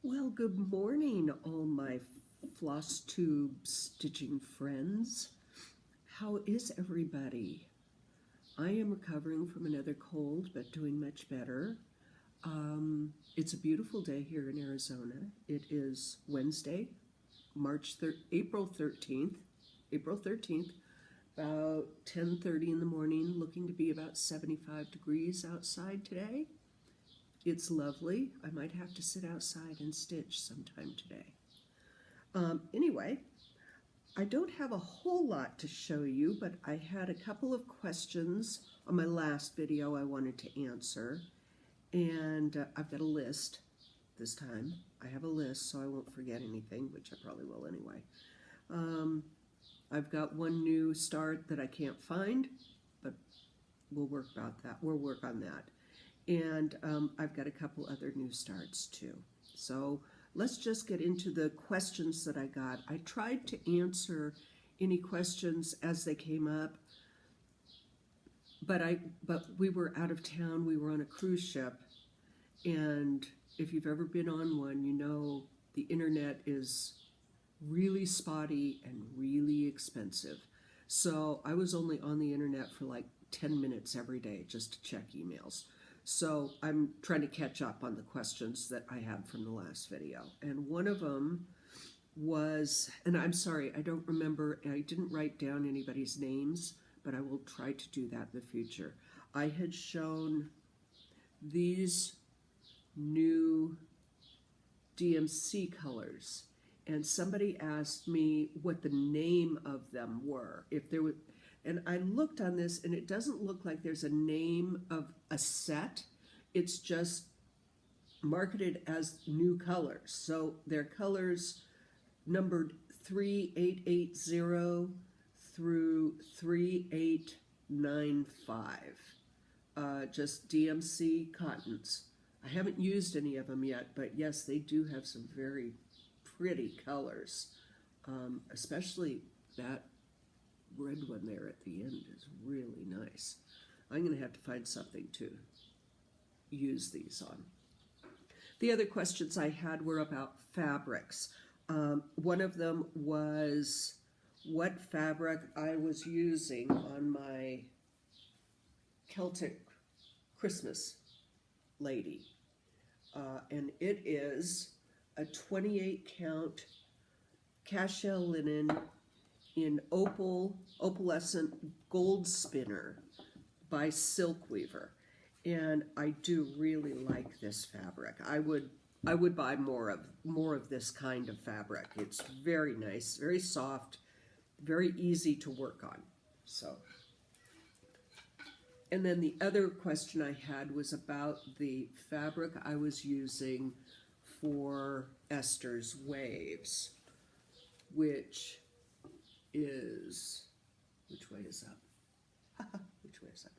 Well, good morning, all my Flosstube stitching friends. How is everybody? I am recovering from another cold, but doing much better. It's a beautiful day here in Arizona. It is Wednesday, April 13th. April 13th, about 10:30 in the morning, looking to be about 75 degrees outside today. It's lovely. I might have to sit outside and stitch sometime today. Anyway, I don't have a whole lot to show you, but I had a couple of questions on my last video I wanted to answer. And I've got a list this time. I have a list so I won't forget anything, which I probably will anyway. I've got one new start that I can't find, but we'll work on that. And I've got a couple other new starts too. So let's just get into the questions that I got. I tried to answer any questions as they came up, but we were out of town. We were on a cruise ship, and if you've ever been on one, you know the internet is really spotty and really expensive. So I was only on the internet for like 10 minutes every day just to check emails. So I'm trying to catch up on the questions that I had from the last video. And one of them was, and I'm sorry, I don't remember, I didn't write down anybody's names, but I will try to do that in the future. I had shown these new DMC colors, and somebody asked me what the name of them were. If there was, and I looked on this, and it doesn't look like there's a name of a set. It's just marketed as new colors. So they're colors numbered 3880 through 3895. Just DMC cottons. I haven't used any of them yet, but yes, they do have some very pretty colors, especially that red one there at the end is really nice. I'm going to have to find something to use these on. The other questions I had were about fabrics. One of them was what fabric I was using on my Celtic Christmas lady. And it is a 28 count cashel linen in opalescent gold spinner by Silk Weaver, and I do really like this fabric. I would buy more of this kind of fabric. It's very nice, very soft, very easy to work on. So, and then the other question I had was about the fabric I was using for Esther's Waves, which way is up? Which way is up?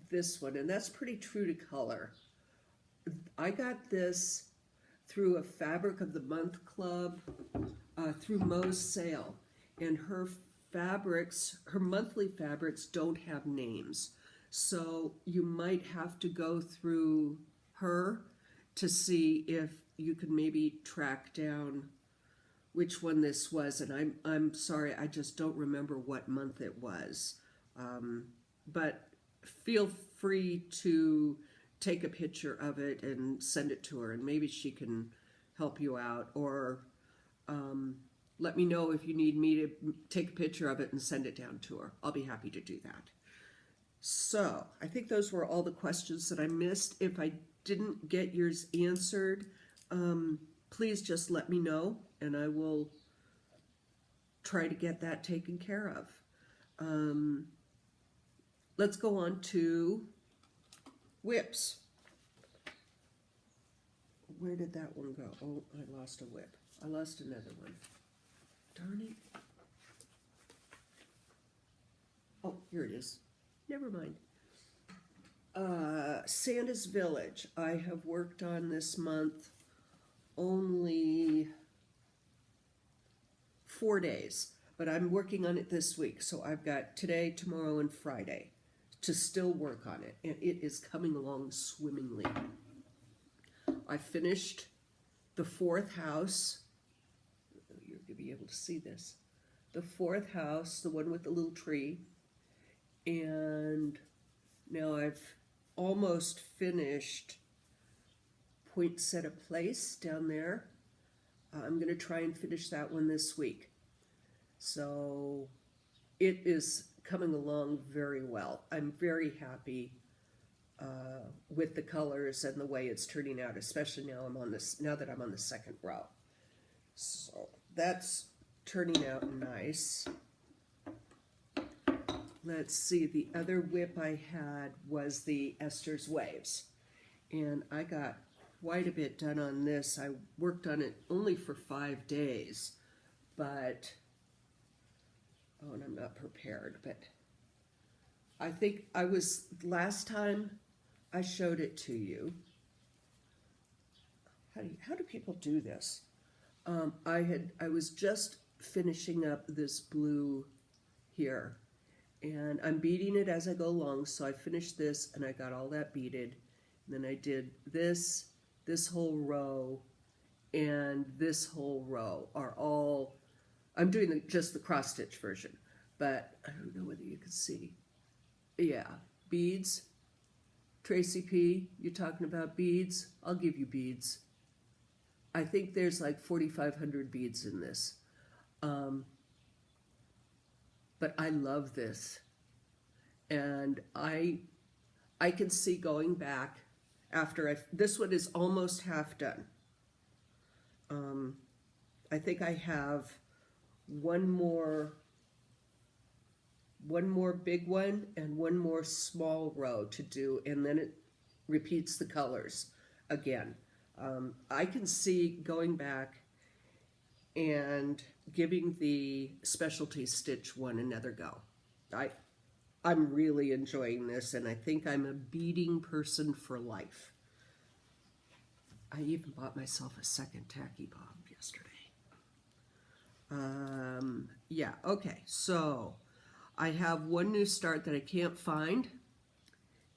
This one, and that's pretty true to color. I got this through a Fabric of the Month club, through Mo's sale, and her monthly fabrics don't have names. So you might have to go through her to see if you could maybe track down which one this was, and I'm sorry, I just don't remember what month it was. But feel free to take a picture of it and send it to her, and maybe she can help you out, or let me know if you need me to take a picture of it and send it down to her. I'll be happy to do that. So I think those were all the questions that I missed. If I didn't get yours answered, please just let me know, and I will try to get that taken care of. Let's go on to WIPs. Where did that one go? Oh, I lost a WIP. I lost another one. Darn it. Oh, here it is. Never mind. Santa's Village. I have worked on this month only 4 days, but I'm working on it this week. So I've got today, tomorrow, and Friday to still work on it, and it is coming along swimmingly. I finished the fourth house. You're going to be able to see this. The fourth house, the one with the little tree. And now I've almost finished Poinsettia Place down there. I'm going to try and finish that one this week. So it is coming along very well. I'm very happy with the colors and the way it's turning out, especially now now that I'm on the second row. So that's turning out nice. Let's see, the other whip I had was the Esther's Waves. And I got quite a bit done on this. I worked on it only for 5 days, but, oh, and I'm not prepared, but I think last time I showed it to you. How do people do this? I was just finishing up this blue here, and I'm beading it as I go along. So I finished this and I got all that beaded. And then I did this whole row, and this whole row are all, I'm doing just the cross stitch version, but I don't know whether you can see. Yeah, beads. Tracy P, you're talking about beads? I'll give you beads. I think there's like 4,500 beads in this. But I love this. And I can see going back after this one is almost half done. I think I have one more big one and one more small row to do, and then it repeats the colors again. I can see going back and giving the specialty stitch one another go. I'm really enjoying this, and I think I'm a beading person for life. I even bought myself a second tacky bob yesterday. Yeah, okay, so I have one new start that I can't find,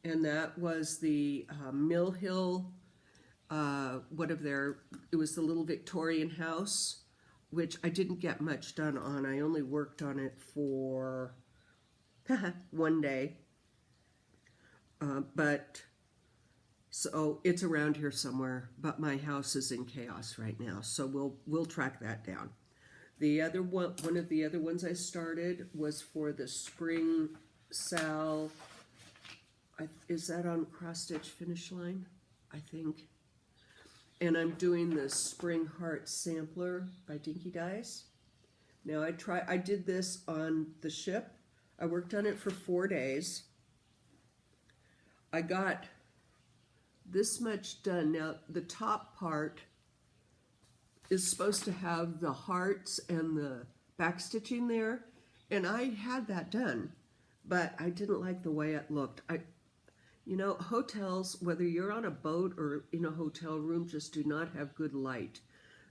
and that was the Mill Hill, it was the little Victorian house, which I didn't get much done on. I only worked on it for 1 day. So it's around here somewhere, but my house is in chaos right now, so we'll track that down. The other one of the other ones I started was for the Spring Sal. Is that on cross stitch finish line? I think. And I'm doing the Spring Heart Sampler by Dinky Dice. Now I did this on the ship. I worked on it for 4 days. I got this much done. Now the top part is supposed to have the hearts and the back stitching there, and I had that done, but I didn't like the way it looked. You know, hotels, whether you're on a boat or in a hotel room, just do not have good light.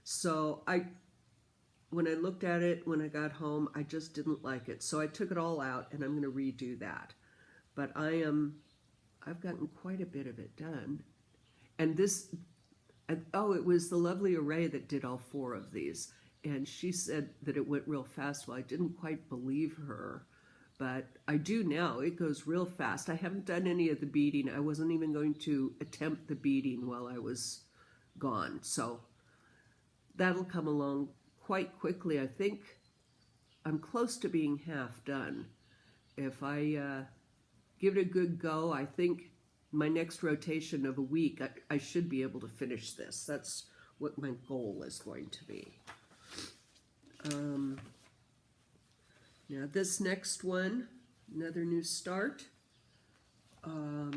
So when I looked at it when I got home, I just didn't like it. So I took it all out, and I'm going to redo that. But I've gotten quite a bit of it done. And it was the lovely Array that did all 4 of these. And she said that it went real fast. Well, I didn't quite believe her, but I do now. It goes real fast. I haven't done any of the beading. I wasn't even going to attempt the beading while I was gone. So that'll come along quite quickly. I think I'm close to being half done. If I give it a good go, I think my next rotation of a week, I should be able to finish this. That's what my goal is going to be. Now this next one, another new start. I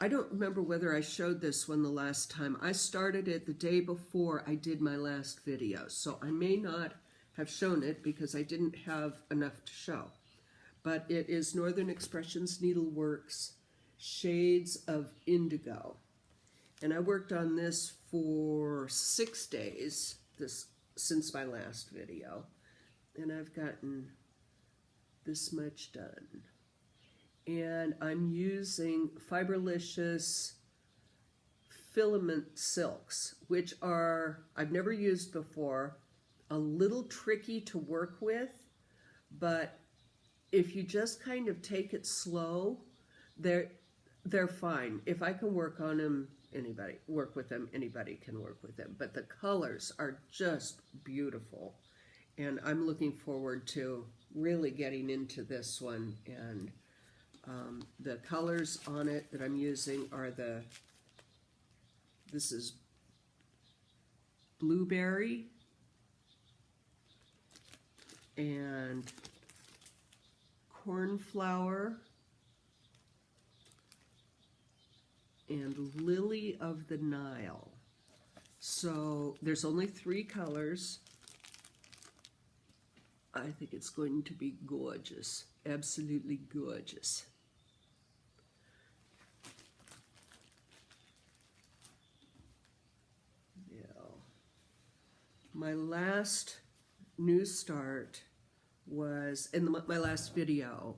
don't remember whether I showed this one the last time. I started it the day before I did my last video, so I may not have shown it because I didn't have enough to show. But it is Northern Expressions Needleworks Shades of Indigo. And I worked on this for 6 days since my last video. And I've gotten this much done. And I'm using Fiberlicious filament silks, which are, I've never used before, a little tricky to work with, but if you just kind of take it slow, they're fine. If I can work on them, anybody can work with them. But the colors are just beautiful. And I'm looking forward to really getting into this one. And the colors on it that I'm using are this is blueberry and cornflower and lily of the Nile. So there's only 3 colors. I think it's going to be gorgeous, absolutely gorgeous. Yeah. My last new start was in my last video.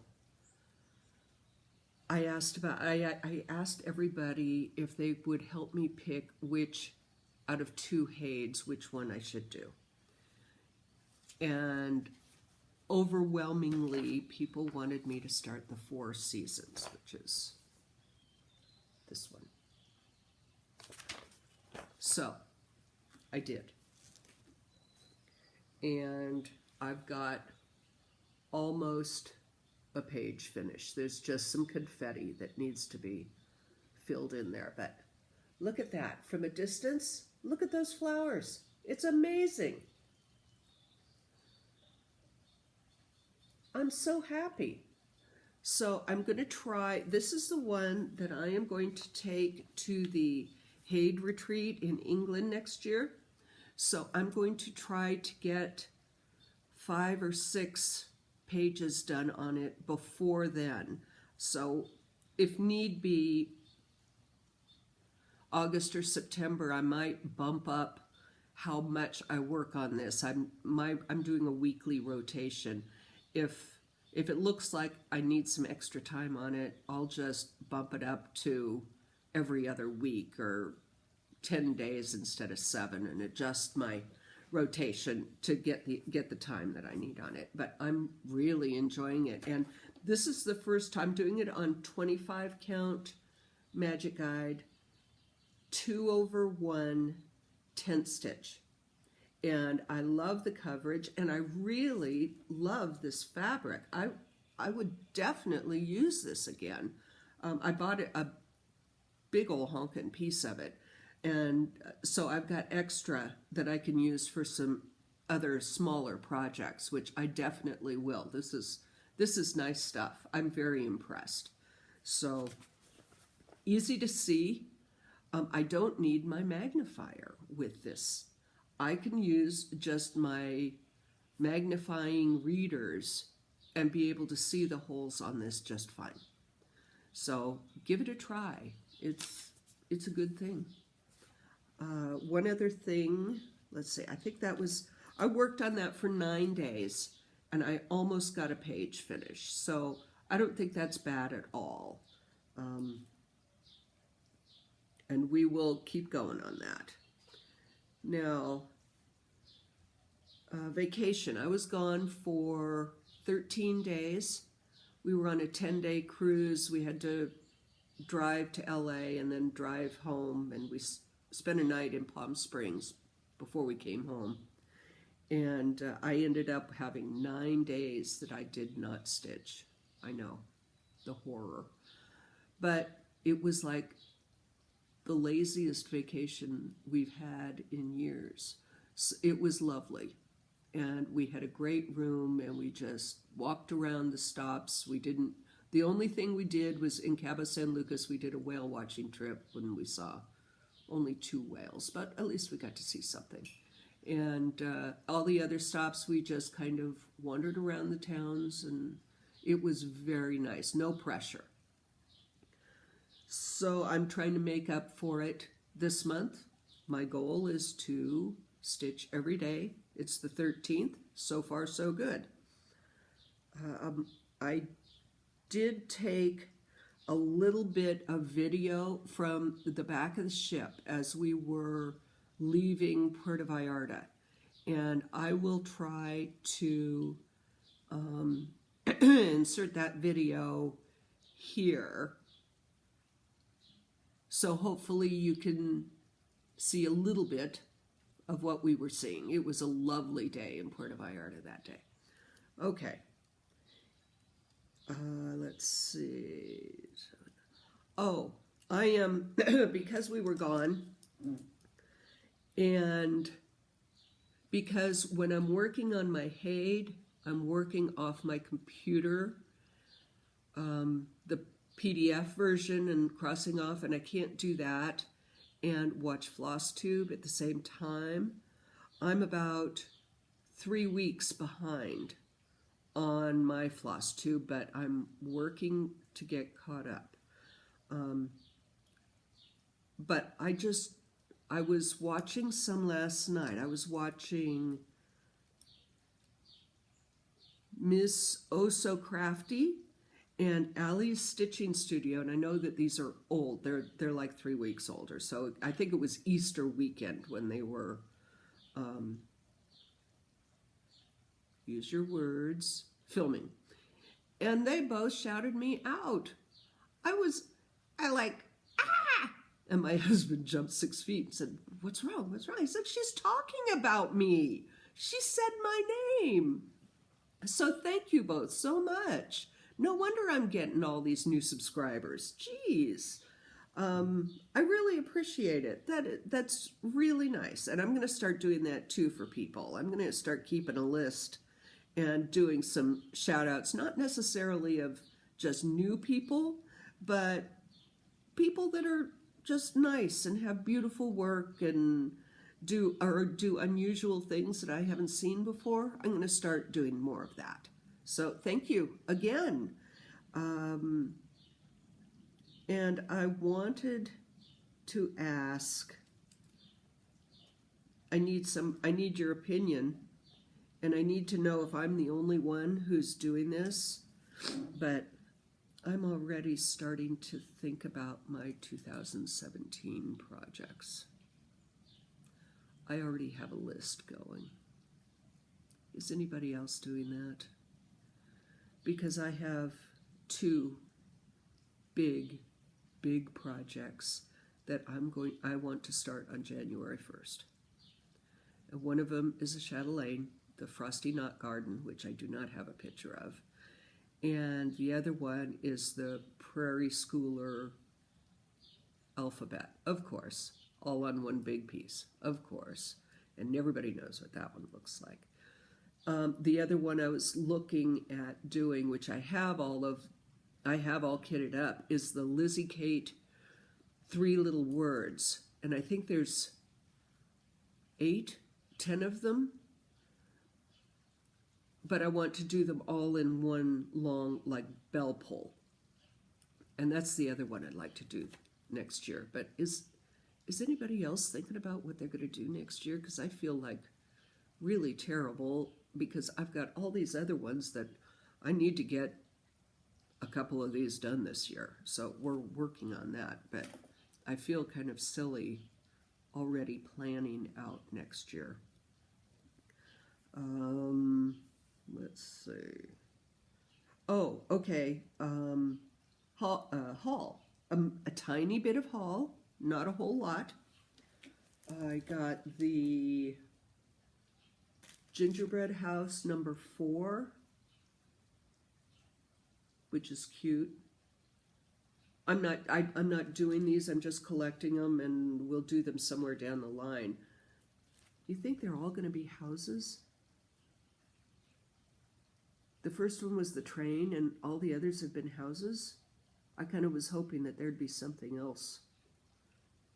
I asked everybody if they would help me pick which out of 2 Hades, which one I should do. And overwhelmingly, people wanted me to start the 4 Seasons, which is this one. So I did. And I've got almost a page finished. There's just some confetti that needs to be filled in there. But look at that. From a distance, look at those flowers. It's amazing. I'm so happy. So I'm going to try, this is the one that I am going to take to the Hade retreat in England next year. So I'm going to try to get 5 or 6 pages done on it before then. So if need be, August or September, I might bump up how much I work on this. I'm doing a weekly rotation. If it looks like I need some extra time on it, I'll just bump it up to every other week or 10 days instead of 7 and adjust my rotation to get the time that I need on it. But I'm really enjoying it. And this is the first time doing it on 25 count Magic Guide, 2/1 tent stitch. And I love the coverage, and I really love this fabric. I would definitely use this again. I bought a big old honkin' piece of it, and so I've got extra that I can use for some other smaller projects, which I definitely will. This is nice stuff. I'm very impressed. So easy to see. I don't need my magnifier with this. I can use just my magnifying readers and be able to see the holes on this just fine. So give it a try. It's a good thing. One other thing, let's see, I think that was, I worked on that for 9 days and I almost got a page finished. So I don't think that's bad at all. And we will keep going on that. Now, vacation. I was gone for 13 days. We were on a 10-day cruise. We had to drive to LA and then drive home, and we spent a night in Palm Springs before we came home. And I ended up having 9 days that I did not stitch. I know, the horror. But it was like the laziest vacation we've had in years. So it was lovely. And we had a great room, and we just walked around the stops. The only thing we did was in Cabo San Lucas, we did a whale watching trip when we saw only 2 whales, but at least we got to see something. And all the other stops, we just kind of wandered around the towns, and it was very nice, no pressure. So I'm trying to make up for it this month. My goal is to stitch every day. It's the 13th. So far, so good. I did take a little bit of video from the back of the ship as we were leaving Puerto Vallarta. And I will try to insert that video here. So hopefully you can see a little bit of what we were seeing. It was a lovely day in Puerto Vallarta that day. Okay. Let's see. Oh, I am, because we were gone, and because when I'm working on my HAID, I'm working off my computer, the PDF version and crossing off, and I can't do that and watch Flosstube at the same time. I'm about 3 weeks behind on my Flosstube, but I'm working to get caught up. But I was watching some last night. I was watching Miss Oh So Crafty and Allie's Stitching Studio, and I know that these are old. They're like 3 weeks older. So I think it was Easter weekend when they were, use your words, filming. And they both shouted me out. I like, ah! And my husband jumped 6 feet and said, what's wrong? What's wrong? I said, she's talking about me. She said my name. So thank you both so much. No wonder I'm getting all these new subscribers. Jeez. I really appreciate it. That's really nice. And I'm going to start doing that too for people. I'm going to start keeping a list and doing some shout outs, not necessarily of just new people, but people that are just nice and have beautiful work and do unusual things that I haven't seen before. I'm going to start doing more of that. So thank you again. And I wanted to ask, I need your opinion, and I need to know if I'm the only one who's doing this, but I'm already starting to think about my 2017 projects. I already have a list going. Is anybody else doing that? Because I have 2 big projects that I want to start on January 1st. And one of them is a chatelaine, the Frosty Knot Garden, which I do not have a picture of. And the other one is the Prairie Schooler alphabet, of course, all on one big piece, of course. And everybody knows what that one looks like. The other one I was looking at doing, which I have all kitted up, is the Lizzie Kate 3 Little Words. And I think there's 8, 10 of them. But I want to do them all in one long, like, bell pull. And that's the other one I'd like to do next year. But is anybody else thinking about what they're going to do next year? Because I feel like really terrible, because I've got all these other ones that I need to get a couple of these done this year. So we're working on that. But I feel kind of silly already planning out next year. Let's see. Oh, okay. Haul. A tiny bit of haul, not a whole lot. I got the gingerbread house number 4, which is cute. I'm not doing these. I'm just collecting them, and we'll do them somewhere down the line. You think they're all going to be houses? The first one was the train, and all the others have been houses. I kind of was hoping that there'd be something else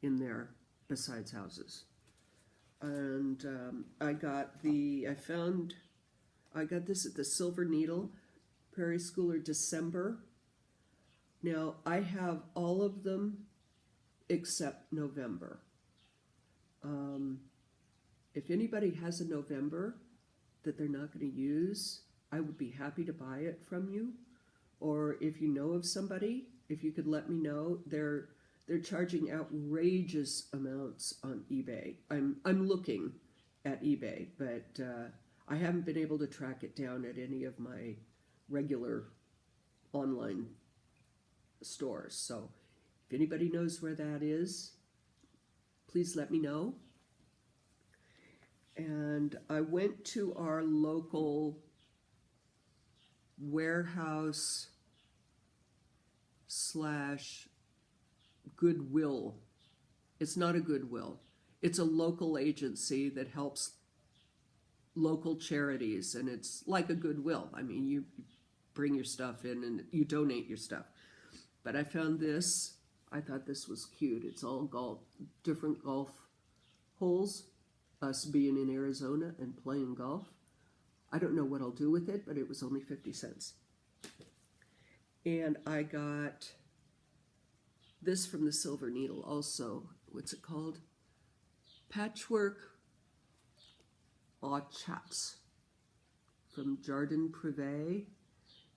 in there besides houses. And I got this at the Silver Needle, Prairie Schooler December. Now, I have all of them except November. If anybody has a November that they're not going to use, I would be happy to buy it from you. Or if you know of somebody, if you could let me know. They're charging outrageous amounts on eBay. I'm looking at eBay, but I haven't been able to track it down at any of my regular online stores. So if anybody knows where that is, please let me know. And I went to our local warehouse / Goodwill. It's not a Goodwill. It's a local agency that helps local charities, and it's like a Goodwill. I mean, you bring your stuff in and you donate your stuff. But I found this. I thought this was cute. It's all different golf holes, us being in Arizona and playing golf. I don't know what I'll do with it, but it was only 50 cents. And I got this from the Silver Needle also. What's it called? Patchwork Chats from Jardin Privé.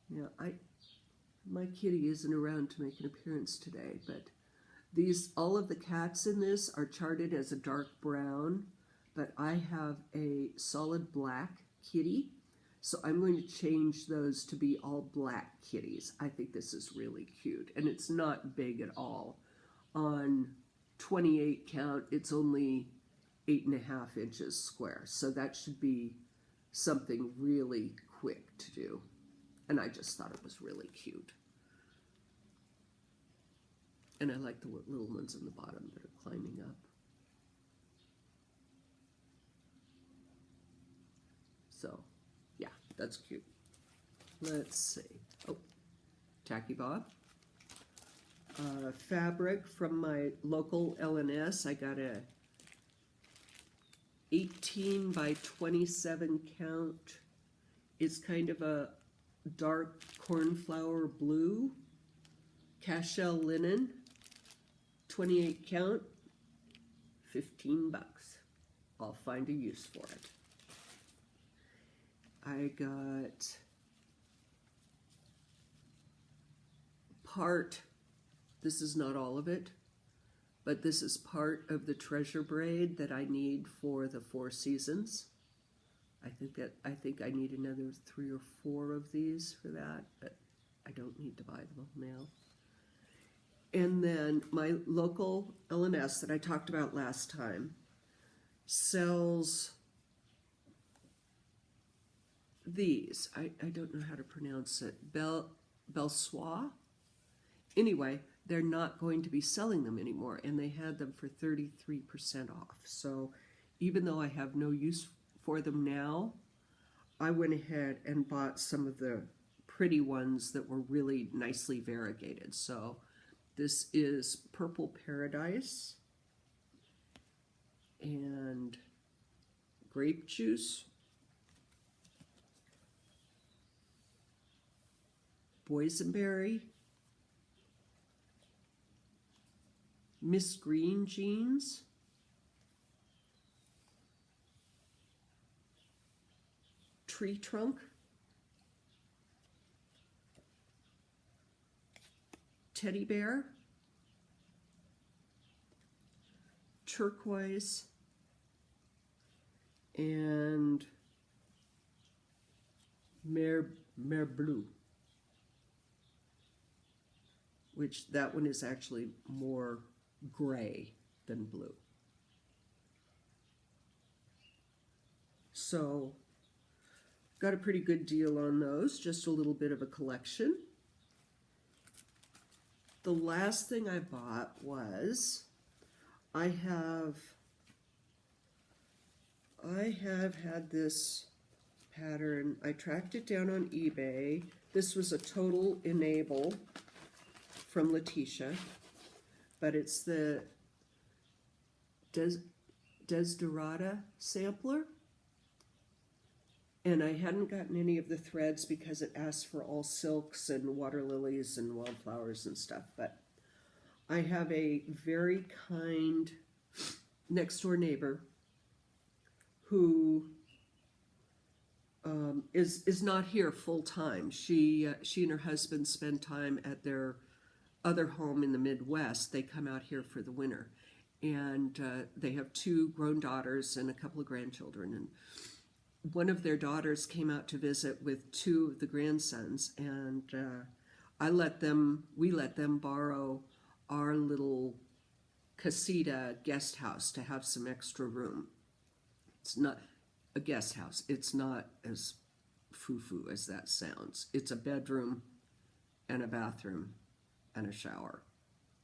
Yeah, my kitty isn't around to make an appearance today, but all of the cats in this are charted as a dark brown, but I have a solid black kitty, so I'm going to change those to be all black kitties. I think this is really cute, and it's not big at all. On 28 count, it's only 8.5 inches square, so that should be something really quick to do. And I just thought it was really cute. And I like the little ones on the bottom that are climbing up. So, yeah, that's cute. Let's see. Oh, Tacky Bob. Fabric from my local LNS. I got a 18 by 27 count. It's kind of a dark cornflower blue. Cashel linen. 28 count. 15 bucks. I'll find a use for it. I got part, this is not all of it, but this is part of the treasure braid that I need for the 4 seasons. I think I need another 3 or 4 of these for that, but I don't need to buy them all now. And then my local LNS that I talked about last time sells these. I don't know how to pronounce it. Belsois. Anyway, they're not going to be selling them anymore, and they had them for 33% off. So even though I have no use for them now, I went ahead and bought some of the pretty ones that were really nicely variegated. So this is Purple Paradise and Grape Juice, Boysenberry, Miss Green Jeans, Tree Trunk, Teddy Bear, Turquoise, and Mer Bleu, which that one is actually more gray than blue. So got a pretty good deal on those, just a little bit of a collection. The last thing I bought was, I have had this pattern. I tracked it down on eBay. This was a total enable from Letitia, but it's the Desderata sampler. And I hadn't gotten any of the threads because it asked for all silks and water lilies and wildflowers and stuff. But I have a very kind next door neighbor who is not here full time. She and her husband spend time at their other home in the Midwest, they come out here for the winter. And they have 2 grown daughters and a couple of grandchildren. And one of their daughters came out to visit with 2 of the grandsons, and we let them borrow our little casita guest house to have some extra room. It's not a guest house. It's not as foo-foo as that sounds. It's a bedroom and a bathroom and a shower,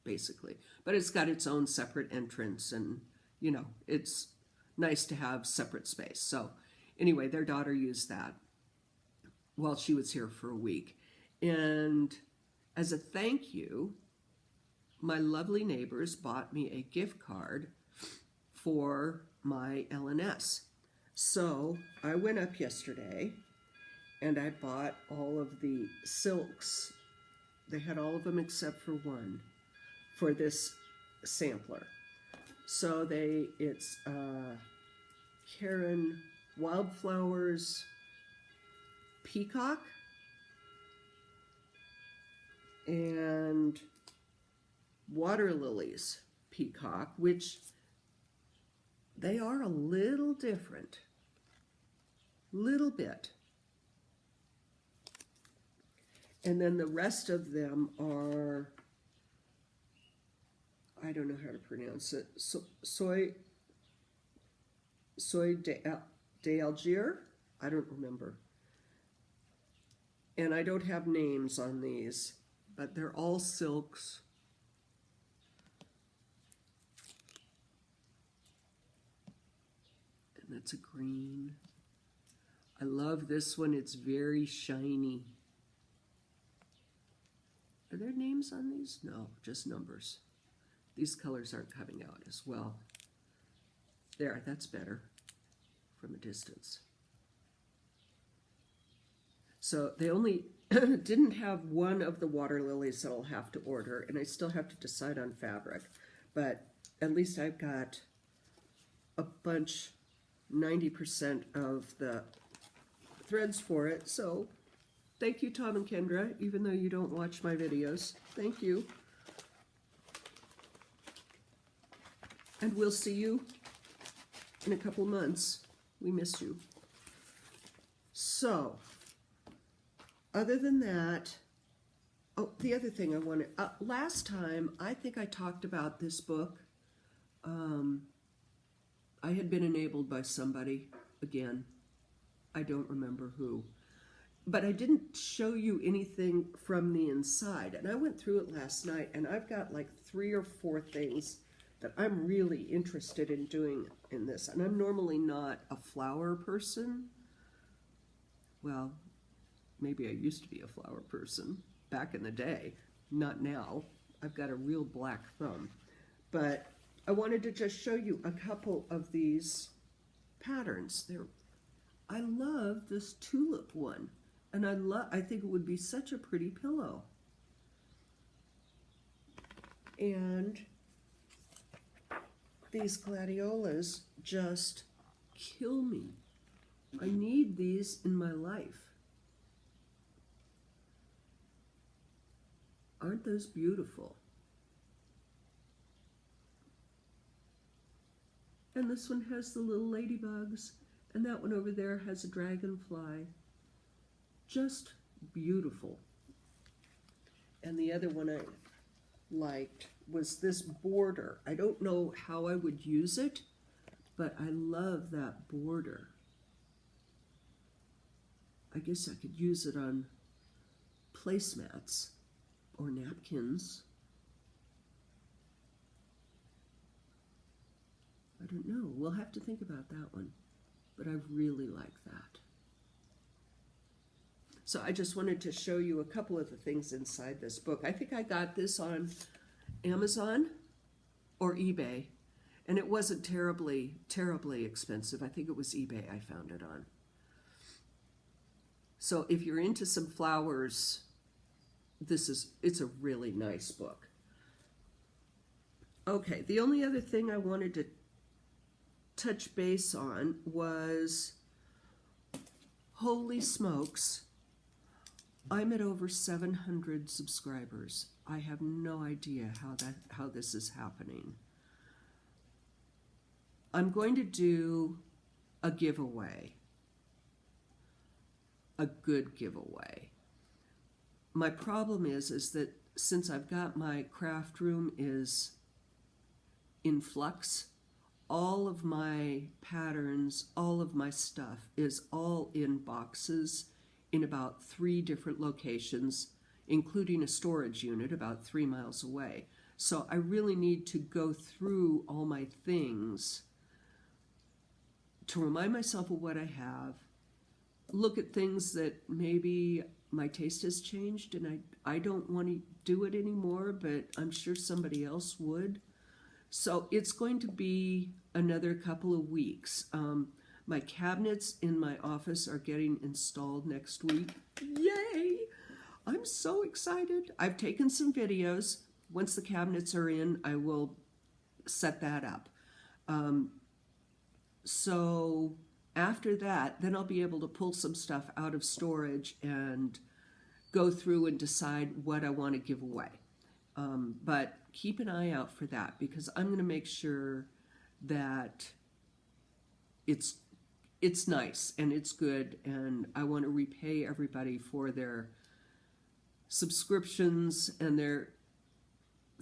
basically. But it's got its own separate entrance, and, you know, it's nice to have separate space. So anyway, their daughter used that while she was here for a week. And as a thank you, my lovely neighbors bought me a gift card for my LNS. So I went up yesterday and I bought all of the silks. They had all of them except for one for this sampler. So it's Karen Wildflowers Peacock and Water Lilies Peacock, which they are a little different, little bit. And then the rest of them are, I don't know how to pronounce it, soy de Algier? I don't remember. And I don't have names on these, but they're all silks. And that's a green. I love this one. It's very shiny. Are there names on these? No, just numbers. These colors aren't coming out as well. There, that's better from a distance. So they only didn't have one of the water lilies that I'll have to order, and I still have to decide on fabric. But at least I've got a bunch, 90% of the threads for it. So thank you, Tom and Kendra, even though you don't watch my videos. Thank you. And we'll see you in a couple months. We miss you. So, other than that, oh, the other thing I wanted, last time I think I talked about this book. I had been enabled by somebody, again, I don't remember who. But I didn't show you anything from the inside. And I went through it last night, and I've got like 3 or 4 things that I'm really interested in doing in this. And I'm normally not a flower person. Well, maybe I used to be a flower person back in the day. Not now. I've got a real black thumb. But I wanted to just show you a couple of these patterns. I love this tulip one. And I think it would be such a pretty pillow. And these gladiolas just kill me. I need these in my life. Aren't those beautiful? And this one has the little ladybugs, and that one over there has a dragonfly. Just beautiful. And the other one I liked was this border. I don't know how I would use it, but I love that border. I guess I could use it on placemats or napkins. I don't know. We'll have to think about that one, but I really like that. So I just wanted to show you a couple of the things inside this book. I think I got this on Amazon or eBay, and it wasn't terribly expensive. I think it was eBay I found it on. So if you're into some flowers, it's a really nice book. Okay, the only other thing I wanted to touch base on was, holy smokes, I'm at over 700 subscribers. I have no idea how this is happening. I'm going to do a giveaway, a good giveaway. My problem is that since I've got my craft room is in flux, all of my patterns, all of my stuff is all in boxes in about 3 different locations, including a storage unit about 3 miles away. So I really need to go through all my things to remind myself of what I have, look at things that maybe my taste has changed and I don't want to do it anymore, but I'm sure somebody else would. So it's going to be another couple of weeks. My cabinets in my office are getting installed next week. Yay! I'm so excited. I've taken some videos. Once the cabinets are in, I will set that up. So after that, then I'll be able to pull some stuff out of storage and go through and decide what I want to give away. But keep an eye out for that, because I'm going to make sure that it's nice and it's good, and I want to repay everybody for their subscriptions and their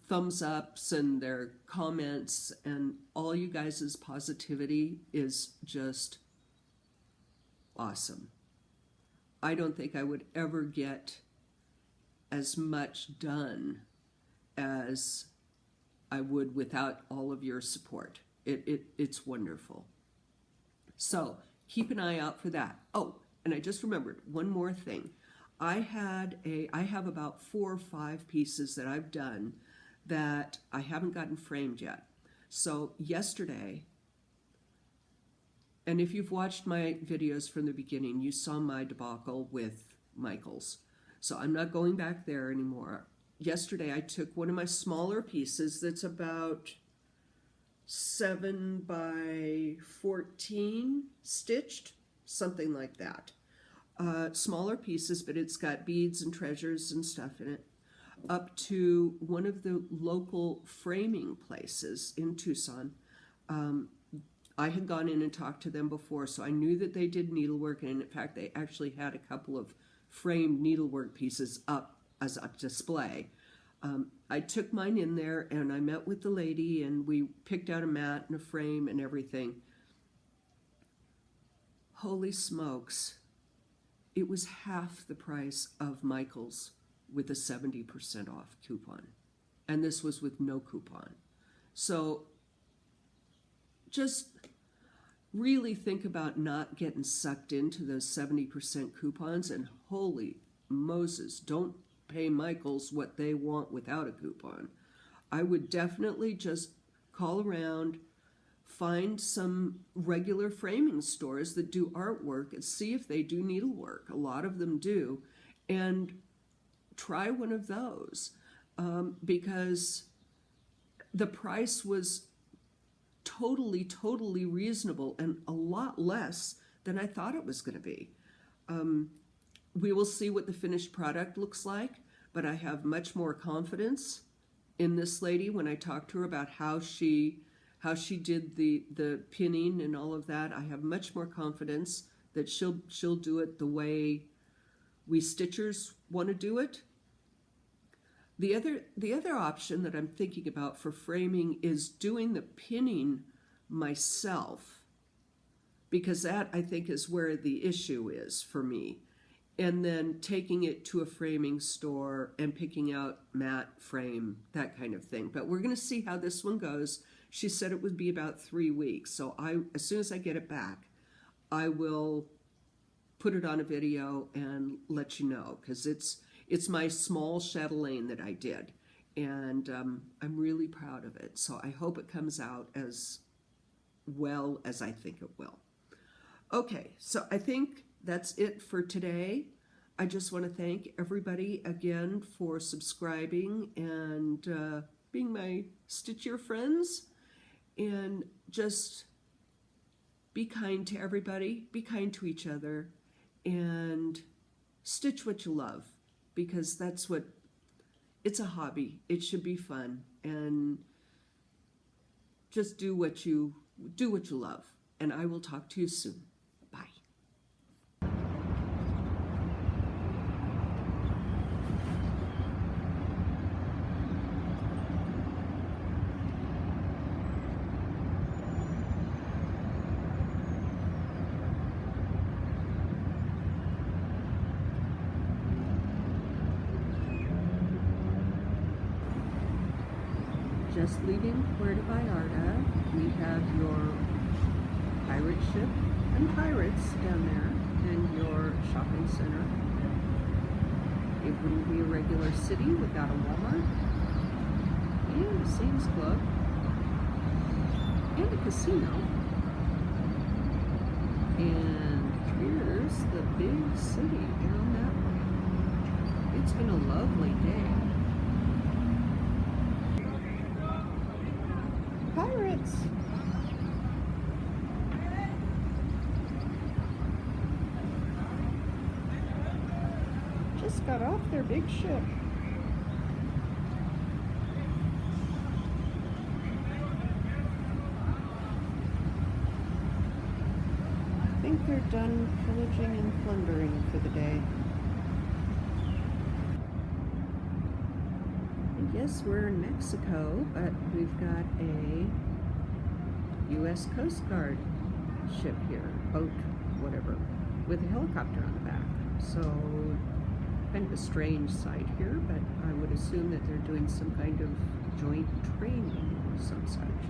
thumbs ups and their comments, and all you guys' positivity is just awesome. I don't think I would ever get as much done as I would without all of your support. It's wonderful. So keep an eye out for that. Oh, and I just remembered one more thing. I have about 4 or 5 pieces that I've done that I haven't gotten framed yet. So yesterday, and if you've watched my videos from the beginning, you saw my debacle with Michaels. So I'm not going back there anymore. Yesterday I took one of my smaller pieces that's about 7 by 14 stitched, something like that. Smaller pieces, but it's got beads and treasures and stuff in it, up to one of the local framing places in Tucson. I had gone in and talked to them before, so I knew that they did needlework, and in fact they actually had a couple of framed needlework pieces up as a display. I took mine in there and I met with the lady and we picked out a mat and a frame and everything. Holy smokes, it was half the price of Michael's with a 70% off coupon. And this was with no coupon. So just really think about not getting sucked into those 70% coupons, and holy Moses, don't pay Michael's what they want without a coupon. I would definitely just call around, find some regular framing stores that do artwork and see if they do needlework. A lot of them do, and try one of those, because the price was totally reasonable and a lot less than I thought it was going to be. We will see what the finished product looks like, but I have much more confidence in this lady when I talked to her about how she did the pinning and all of that. I have much more confidence that she'll do it the way we stitchers want to do it. The other option that I'm thinking about for framing is doing the pinning myself, because that I think is where the issue is for me. And then taking it to a framing store and picking out mat, frame, that kind of thing. But we're going to see how this one goes. She said it would be about 3 weeks. So as soon as I get it back, I will put it on a video and let you know, because it's my small chatelaine that I did. And I'm really proud of it. So I hope it comes out as well as I think it will. Okay, so I think that's it for today. I just want to thank everybody again for subscribing and being my Stitcher friends. And just be kind to everybody, be kind to each other, and stitch what you love, because that's what it's a hobby. It should be fun, and just do what you love. And I will talk to you soon. Bye. Just leaving Puerto Vallarta, we have your pirate ship and pirates down there, and your shopping center. It wouldn't be a regular city without a Walmart, and a Sam's Club, and a casino. And here's the big city down that way. It's been a lovely day. Pirates! Just got off their big ship. I think they're done pillaging and plundering for the day. Yes, we're in Mexico, but we've got a U.S. Coast Guard ship here, boat, whatever, with a helicopter on the back. So, kind of a strange sight here, but I would assume that they're doing some kind of joint training or some such.